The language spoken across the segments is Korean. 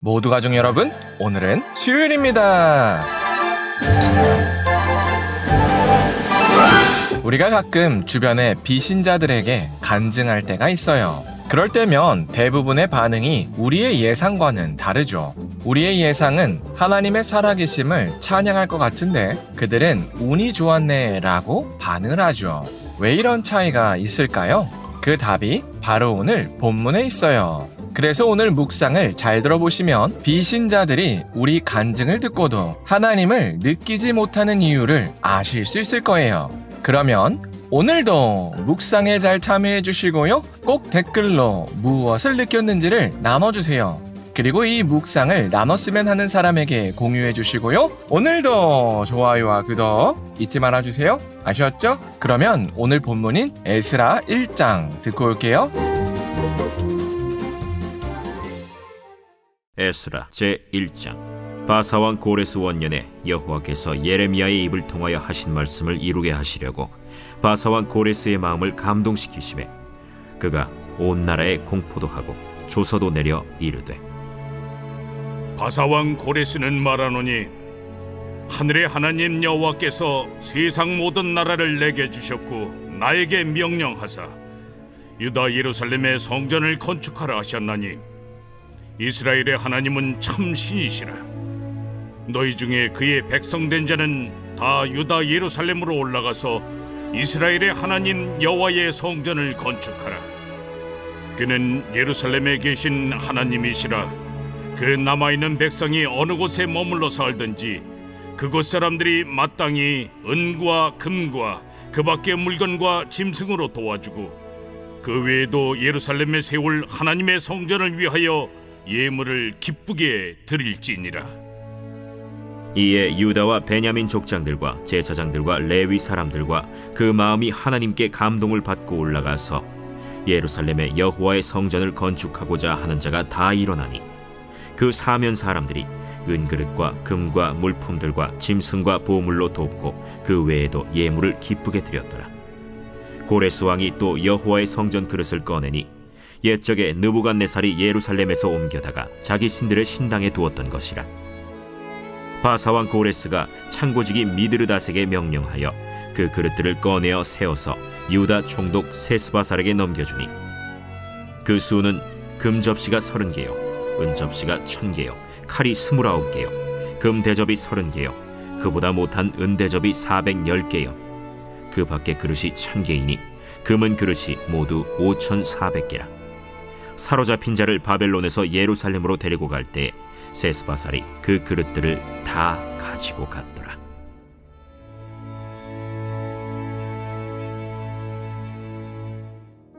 모두 가족 여러분, 오늘은 수요일입니다. 우리가 가끔 주변의 비신자들에게 간증할 때가 있어요. 그럴 때면 대부분의 반응이 우리의 예상과는 다르죠. 우리의 예상은 하나님의 살아계심을 찬양할 것 같은데 그들은 운이 좋았네 라고 반응을 하죠. 왜 이런 차이가 있을까요? 그 답이 바로 오늘 본문에 있어요. 그래서 오늘 묵상을 잘 들어보시면 비신자들이 우리 간증을 듣고도 하나님을 느끼지 못하는 이유를 아실 수 있을 거예요. 그러면 오늘도 묵상에 잘 참여해 주시고요. 꼭 댓글로 무엇을 느꼈는지를 나눠주세요. 그리고 이 묵상을 나눴으면 하는 사람에게 공유해 주시고요. 오늘도 좋아요와 구독 잊지 말아주세요. 아셨죠? 그러면 오늘 본문인 에스라 1장 듣고 올게요. 에스라 제1장. 바사왕 고레스 원년에 여호와께서 예레미야의 입을 통하여 하신 말씀을 이루게 하시려고 바사왕 고레스의 마음을 감동시키시매 그가 온 나라에 공포도 하고 조서도 내려 이르되, 바사왕 고레스는 말하노니 하늘의 하나님 여호와께서 세상 모든 나라를 내게 주셨고 나에게 명령하사 유다 예루살렘의 성전을 건축하라 하셨나니 이스라엘의 하나님은 참 신이시라. 너희 중에 그의 백성된 자는 다 유다 예루살렘으로 올라가서 이스라엘의 하나님 여호와의 성전을 건축하라. 그는 예루살렘에 계신 하나님이시라. 그 남아있는 백성이 어느 곳에 머물러 살든지 그곳 사람들이 마땅히 은과 금과 그 밖의 물건과 짐승으로 도와주고 그 외에도 예루살렘에 세울 하나님의 성전을 위하여 예물을 기쁘게 드릴지니라. 이에 유다와 베냐민 족장들과 제사장들과 레위 사람들과 그 마음이 하나님께 감동을 받고 올라가서 예루살렘에 여호와의 성전을 건축하고자 하는 자가 다 일어나니 그 사면 사람들이 은그릇과 금과 물품들과 짐승과 보물로 돕고 그 외에도 예물을 기쁘게 드렸더라. 고레스 왕이 또 여호와의 성전 그릇을 꺼내니 옛적에 느부갓네살이 예루살렘에서 옮겨다가 자기 신들의 신당에 두었던 것이라. 바사왕 고레스가 창고지기 미드르다색에 명령하여 그 그릇들을 꺼내어 세워서 유다 총독 세스바살에게 넘겨주니 그 수는 금 접시가 30개요 은 접시가 1000개요 칼이 29개요 금 대접이 30개요 그보다 못한 은 대접이 410개요 그 밖에 그릇이 1000개이니 금은 그릇이 모두 5400개라. 사로잡힌 자를 바벨론에서 예루살렘으로 데리고 갈 때 세스바살이 그 그릇들을 다 가지고 갔더라.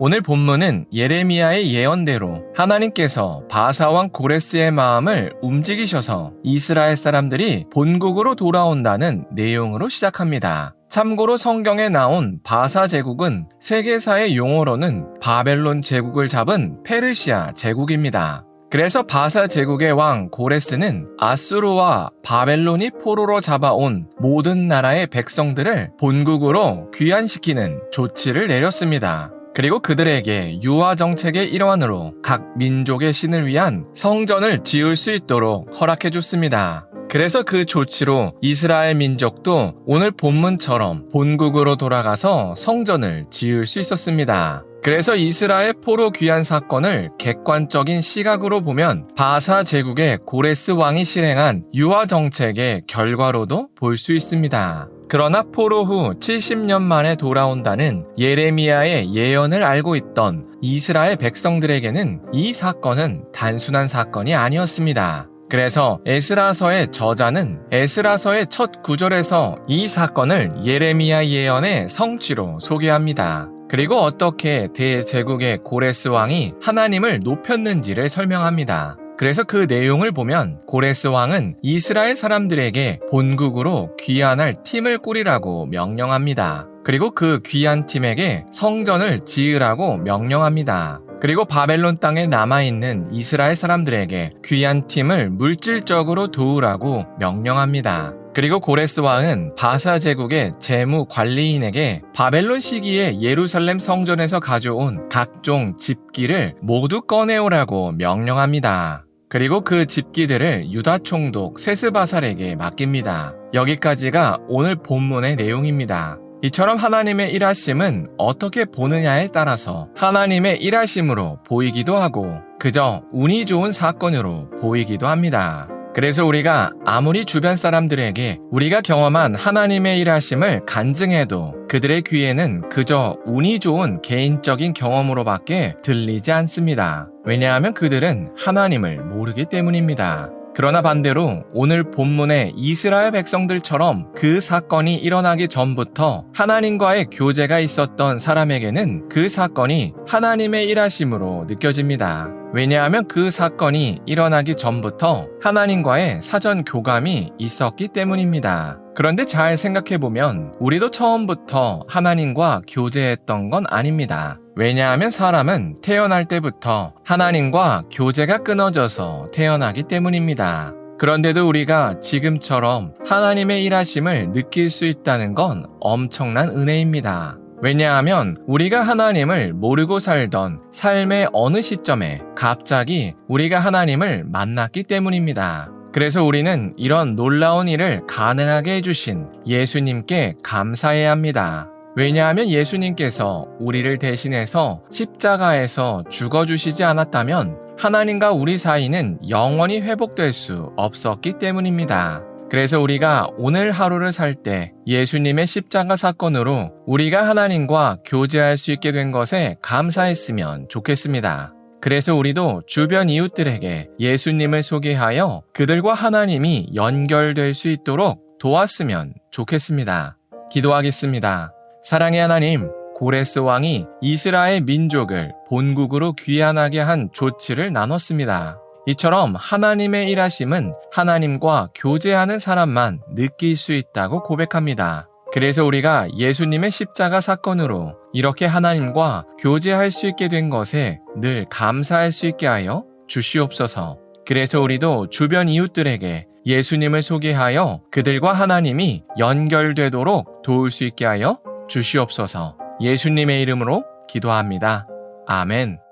오늘 본문은 예레미야의 예언대로 하나님께서 바사왕 고레스의 마음을 움직이셔서 이스라엘 사람들이 본국으로 돌아온다는 내용으로 시작합니다. 참고로 성경에 나온 바사 제국은 세계사의 용어로는 바벨론 제국을 잡은 페르시아 제국입니다. 그래서 바사 제국의 왕 고레스는 아수르와 바벨론이 포로로 잡아온 모든 나라의 백성들을 본국으로 귀환시키는 조치를 내렸습니다. 그리고 그들에게 유아 정책의 일환으로 각 민족의 신을 위한 성전을 지을 수 있도록 허락해 줬습니다. 그래서 그 조치로 이스라엘 민족도 오늘 본문처럼 본국으로 돌아가서 성전을 지을 수 있었습니다. 그래서 이스라엘 포로 귀환 사건을 객관적인 시각으로 보면 바사 제국의 고레스 왕이 실행한 유아 정책의 결과로도 볼 수 있습니다. 그러나 포로 후 70년 만에 돌아온다는 예레미야의 예언을 알고 있던 이스라엘 백성들에게는 이 사건은 단순한 사건이 아니었습니다. 그래서 에스라서의 저자는 에스라서의 첫 구절에서 이 사건을 예레미야 예언의 성취로 소개합니다. 그리고 어떻게 대제국의 고레스 왕이 하나님을 높였는지를 설명합니다. 그래서 그 내용을 보면 고레스 왕은 이스라엘 사람들에게 본국으로 귀환할 팀을 꾸리라고 명령합니다. 그리고 그 귀한 팀에게 성전을 지으라고 명령합니다. 그리고 바벨론 땅에 남아있는 이스라엘 사람들에게 귀한 팀을 물질적으로 도우라고 명령합니다. 그리고 고레스 왕은 바사 제국의 재무 관리인에게 바벨론 시기에 예루살렘 성전에서 가져온 각종 집기를 모두 꺼내오라고 명령합니다. 그리고 그 집기들을 유다 총독 세스바살에게 맡깁니다. 여기까지가 오늘 본문의 내용입니다. 이처럼 하나님의 일하심은 어떻게 보느냐에 따라서 하나님의 일하심으로 보이기도 하고 그저 운이 좋은 사건으로 보이기도 합니다. 그래서 우리가 아무리 주변 사람들에게 우리가 경험한 하나님의 일하심을 간증해도 그들의 귀에는 그저 운이 좋은 개인적인 경험으로밖에 들리지 않습니다. 왜냐하면 그들은 하나님을 모르기 때문입니다. 그러나 반대로 오늘 본문의 이스라엘 백성들처럼 그 사건이 일어나기 전부터 하나님과의 교제가 있었던 사람에게는 그 사건이 하나님의 일하심으로 느껴집니다. 왜냐하면 그 사건이 일어나기 전부터 하나님과의 사전 교감이 있었기 때문입니다. 그런데 잘 생각해보면 우리도 처음부터 하나님과 교제했던 건 아닙니다. 왜냐하면 사람은 태어날 때부터 하나님과 교제가 끊어져서 태어나기 때문입니다. 그런데도 우리가 지금처럼 하나님의 일하심을 느낄 수 있다는 건 엄청난 은혜입니다. 왜냐하면 우리가 하나님을 모르고 살던 삶의 어느 시점에 갑자기 우리가 하나님을 만났기 때문입니다. 그래서 우리는 이런 놀라운 일을 가능하게 해주신 예수님께 감사해야 합니다. 왜냐하면 예수님께서 우리를 대신해서 십자가에서 죽어주시지 않았다면 하나님과 우리 사이는 영원히 회복될 수 없었기 때문입니다. 그래서 우리가 오늘 하루를 살 때 예수님의 십자가 사건으로 우리가 하나님과 교제할 수 있게 된 것에 감사했으면 좋겠습니다. 그래서 우리도 주변 이웃들에게 예수님을 소개하여 그들과 하나님이 연결될 수 있도록 도왔으면 좋겠습니다. 기도하겠습니다. 사랑의 하나님, 고레스 왕이 이스라엘 민족을 본국으로 귀환하게 한 조치를 나눴습니다. 이처럼 하나님의 일하심은 하나님과 교제하는 사람만 느낄 수 있다고 고백합니다. 그래서 우리가 예수님의 십자가 사건으로 이렇게 하나님과 교제할 수 있게 된 것에 늘 감사할 수 있게 하여 주시옵소서. 그래서 우리도 주변 이웃들에게 예수님을 소개하여 그들과 하나님이 연결되도록 도울 수 있게 하여 주시옵소서. 예수님의 이름으로 기도합니다. 아멘.